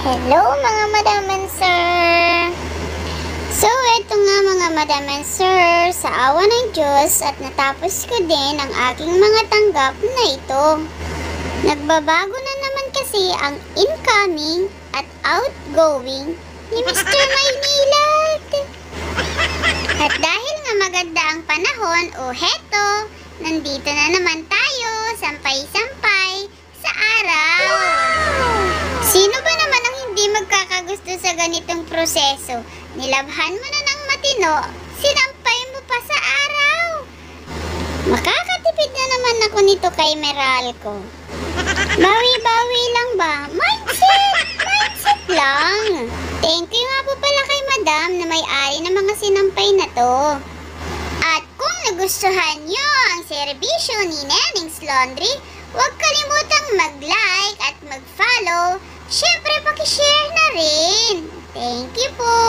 Hello mga madam and sir! So, eto nga mga madam and sir, sa awa ng Diyos at natapos ko din ang aking mga tanggap na ito. Nagbabago na naman kasi ang incoming at outgoing ni Mr. Maynilad. At dahil nga maganda ang panahon, heto, nandito na naman tayo, sampay-sampay, sa araw. Sino ba naman ang hindi magkakagusto sa ganitong proseso? Nilabhan mo na ng matino, sinampay mo pa sa araw. Makakatipid na naman ako nito kay Meralco. Bawi-bawi lang ba? Mindset lang. Thank you nga po pala kay madam na may-ari ng mga sinampay na to. At kung nagustuhan nyo ang serbisyo ni Neneng's Laundry, huwag kalimutang mag-like at mag-follow. Syempre, paki-share na rin. Thank you po.